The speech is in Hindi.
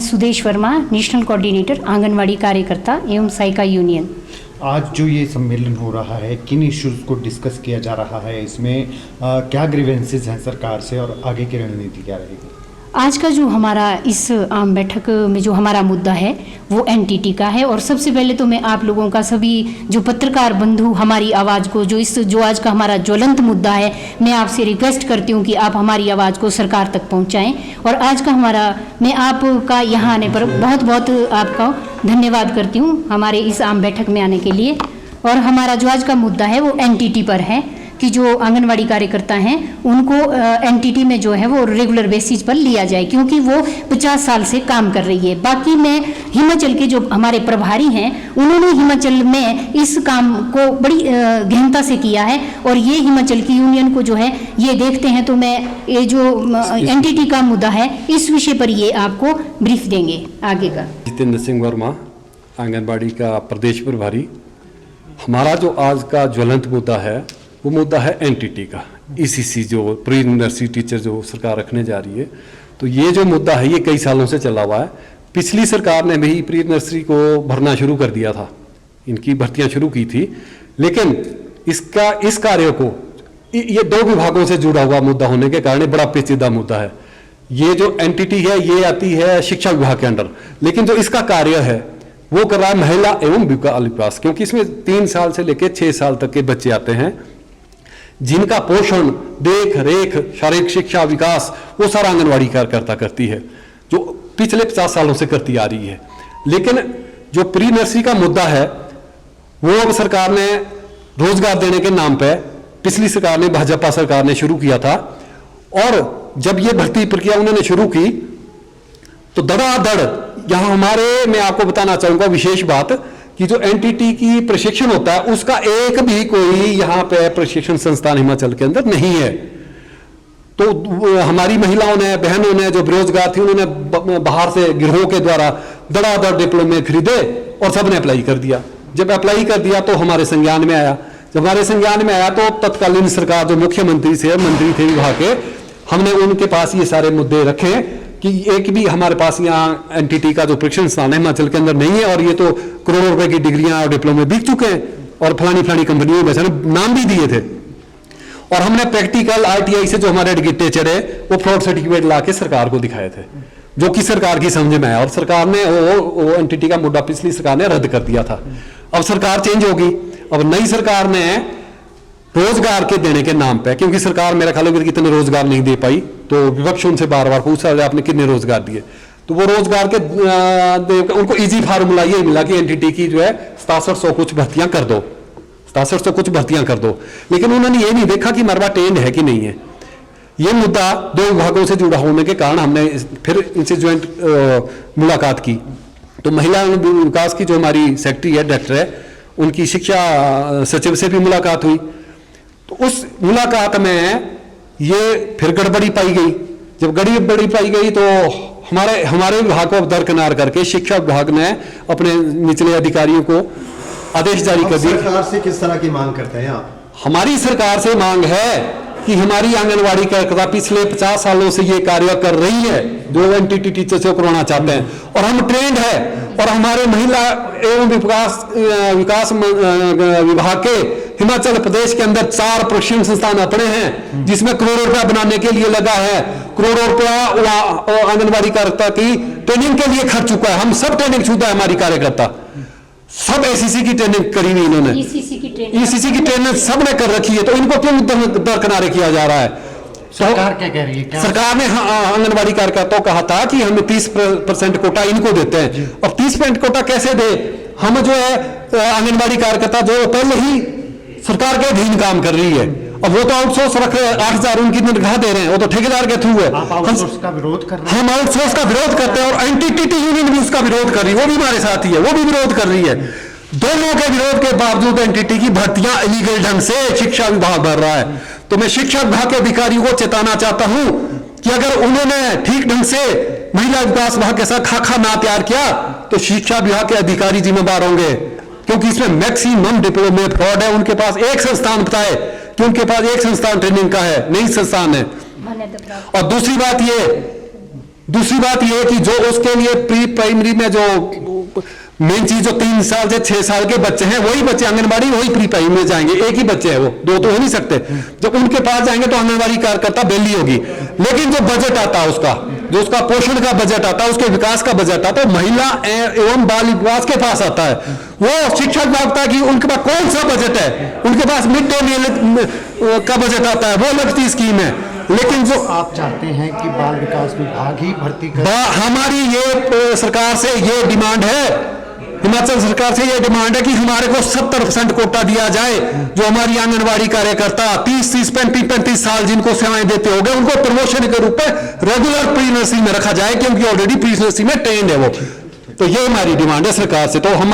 सुदेश वर्मा, नेशनल कोऑर्डिनेटर आंगनवाड़ी कार्यकर्ता एवं सहायिका यूनियन। आज जो ये सम्मेलन हो रहा है, किन इश्यूज़ को डिस्कस किया जा रहा है, इसमें क्या ग्रीवेंसेस हैं सरकार से और आगे की रणनीति क्या रहेगी? आज का जो हमारा इस आम बैठक में जो हमारा मुद्दा है वो एनटीटी का है। और सबसे पहले तो मैं आप लोगों का, सभी जो पत्रकार बंधु हमारी आवाज़ को, जो आज का हमारा ज्वलंत मुद्दा है, मैं आपसे रिक्वेस्ट करती हूँ कि आप हमारी आवाज़ को सरकार तक पहुँचाएँ। और आज का मैं आपका यहाँ आने पर बहुत बहुत आपका धन्यवाद करती हूँ हमारे इस आम बैठक में आने के लिए। और हमारा जो आज का मुद्दा है वो एनटीटी पर है कि जो आंगनवाड़ी कार्यकर्ता हैं उनको एनटीटी में जो है वो रेगुलर बेसिस पर लिया जाए, क्योंकि वो 50 साल से काम कर रही है। बाकी में हिमाचल के जो हमारे प्रभारी हैं उन्होंने हिमाचल में इस काम को बड़ी गहनता से किया है और ये हिमाचल की यूनियन को जो है ये देखते हैं। तो मैं ये जो एनटीटी का मुद्दा है इस विषय पर ये आपको ब्रीफ देंगे आगे का। जितेंद्र सिंह वर्मा, आंगनबाड़ी का प्रदेश प्रभारी। हमारा जो आज का ज्वलंत मुद्दा है वो मुद्दा है एनटीटी का, ईसीसी जो प्री नर्सरी टीचर जो सरकार रखने जा रही है। तो ये जो मुद्दा है ये कई सालों से चला हुआ है। पिछली सरकार ने भी प्री नर्सरी को भरना शुरू कर दिया था, इनकी भर्तियां शुरू की थी, लेकिन इस कार्य को ये 2 विभागों से जुड़ा हुआ मुद्दा होने के कारण बड़ा पेचीदा मुद्दा है। ये जो एनटीटी है ये आती है शिक्षा विभाग के अंडर, लेकिन जो इसका कार्य है वो कर रहा है महिला एवं बाल विकास, क्योंकि इसमें 3 साल से लेकर 6 साल तक के बच्चे आते हैं जिनका पोषण, देख रेख, शारीरिक शिक्षा, विकास वो सारा आंगनवाड़ी कार्यकर्ता करती है, जो पिछले 50 सालों से करती आ रही है। लेकिन जो प्री नर्सरी का मुद्दा है वो अब सरकार ने रोजगार देने के नाम पे, पिछली सरकार ने, भाजपा सरकार ने शुरू किया था। और जब ये भर्ती प्रक्रिया उन्होंने शुरू की तो धड़ाधड़ यहाँ मैं आपको बताना चाहूंगा विशेष बात कि जो एनटीटी की प्रशिक्षण होता है उसका एक भी कोई यहाँ पे प्रशिक्षण संस्थान हिमाचल के अंदर नहीं है। तो हमारी महिलाओं ने, बहनों ने जो बेरोजगार थी उन्होंने बाहर से गिरोह के द्वारा धड़ाधड़ डिप्लोमे खरीदे और सबने अप्लाई कर दिया। जब अप्लाई कर दिया तो हमारे संज्ञान में आया। जब हमारे संज्ञान में आया तो तत्कालीन सरकार जो मुख्यमंत्री से मंत्री थे विभाग के, हमने उनके पास ये सारे मुद्दे रखे कि एक भी हमारे पास यहाँ एनटीटी का जो प्रशिक्षण संस्थान है हिमाचल के अंदर नहीं है और ये तो करोड़ों रुपए की डिग्रियां और डिप्लोमे बिक चुके हैं और फलानी कंपनियों में नाम भी दिए थे। और हमने प्रैक्टिकल आईटीआई से जो हमारे एडुकेटेचर है वो फ्रॉड सर्टिफिकेट ला के सरकार को दिखाए थे, जो कि सरकार की समझ में आया। और सरकार ने वो एनटीटी का मुद्दा पिछली सरकार ने रद्द कर दिया था। अब सरकार चेंज होगी, अब नई सरकार ने रोजगार के देने के नाम पे, क्योंकि सरकार मेरा ख्याल है कितने रोजगार नहीं दे पाई, तो विपक्ष उनसे बार बार पूछा आपने कितने रोजगार दिए, तो वो रोजगार के उनको इजी फार्मूला ये मिला कि एनटीटी की जो है 6700 कुछ भर्तियां कर दो, 6700 कुछ भर्तियां कर दो। लेकिन उन्होंने ये नहीं देखा कि मरवा टेंड है कि नहीं है। ये मुद्दा 2 विभागों से जुड़ा होने के कारण हमने फिर इनसे ज्वाइंट मुलाकात की। तो महिला विकास की जो हमारी सेक्रेटरी है, डायरेक्टर है, उनकी शिक्षा सचिव से भी मुलाकात हुई। तो उस मुलाकात में ये फिर गड़बड़ी पाई गई। जब गड़बड़ी पाई गई तो हमारे विभाग को दरकिनार करके शिक्षा विभाग ने अपने निचले अधिकारियों को आदेश जारी कर दिया। सरकार से किस तरह की मांग करते हैं आप? हमारी सरकार से मांग है कि हमारी आंगनवाड़ी कार्यकर्ता पिछले 50 सालों से ये कार्य कर रही है, जो एनटीटी टीचर से करवाना चाहते हैं, और हम ट्रेंड है। और हमारे महिला एवं विकास विभाग के हिमाचल प्रदेश के अंदर 4 प्रशिक्षण संस्थान अपने हैं, जिसमें करोड़ों रुपया बनाने के लिए लगा है। करोड़ों रुपया आंगनबाड़ी कार्यकर्ता की ट्रेनिंग के लिए खर्च चुका है। हम सब ट्रेनिंग छूटा है, हमारी कार्यकर्ता सब एसीसी की ट्रेनिंग करी हुई, इन्होंने ईसीसी की ट्रेनिंग सबने कर रखी है। तो इनको क्यों दरकिनारे किया जा रहा है? सरकार क्या कह रही है? सरकार ने आंगनबाड़ी कार्यकर्ताओं कहा था कि हम 30% कोटा इनको देते हैं। अब 30% कोटा कैसे दे? हम जो है आंगनबाड़ी कार्यकर्ता जो पहले ही सरकार के अधीन काम कर रही है, अब वो तो आउटसोर्स रख रहे हैं, 8000 उनकी तनख्वाह दे रहे हैं, वो तो ठेकेदार के थ्रू है। आप आउटसोर्स का विरोध कर रहे हैं? हम आउटसोर्स का विरोध करते हैं और एनटीटी यूनियन भी उसका विरोध कर रही है, वो भी हमारे साथ ही है, वो भी विरोध कर रही है। दोनों के विरोध के बावजूद एनटीटी की भर्तियां इलीगल ढंग से शिक्षा विभाग भर रहा है। तो मैं शिक्षा विभाग के अधिकारियों को चेताना चाहता हूं कि अगर उन्होंने ठीक ढंग से महिला विकास विभाग के साथ खाका ना तैयार किया तो शिक्षा विभाग के अधिकारी जिम्मेदार होंगे, क्योंकि इसमें मैक्सिमम डिप्लोमे फ्रॉड है। उनके पास एक संस्थान बताए कि उनके पास एक संस्थान ट्रेनिंग का है, नहीं संस्थान है। और दूसरी बात ये दूसरी बात यह है कि जो उसके लिए प्री प्राइमरी में जो मेन चीज जो 3 साल से 6 साल के बच्चे हैं वही बच्चे आंगनबाड़ी वही प्री प्राइमरी में जाएंगे। एक ही बच्चे हैं वो, 2 तो हो नहीं सकते। जब उनके पास जाएंगे तो आंगनबाड़ी कार्यकर्ता बेली होगी। लेकिन जो बजट आता है उसका, जो उसका पोषण का बजट आता है, उसके विकास का बजट आता है, तो महिला एवं बाल विकास के पास आता है। वो शिक्षक मांगता है कि उनके पास कौन सा बजट है, उनके पास मिड डे मील का बजट आता है, वो लगती स्कीम है। लेकिन जो आप चाहते हैं कि बाल विकास विभाग ही भर्ती करे? हमारी ये सरकार से ये डिमांड है, हिमाचल सरकार से ये डिमांड है कि हमारे को 70% कोटा दिया जाए। जो हमारी आंगनबाड़ी कार्यकर्ता 30, 35 साल जिनको सेवाएं देते हो गए, उनको प्रमोशन के रूप में रेगुलर प्री नर्सरी में रखा जाए, क्योंकि ऑलरेडी प्री नर्सरी में ट्रेंड है वो। तो ये हमारी डिमांड है सरकार से। तो हम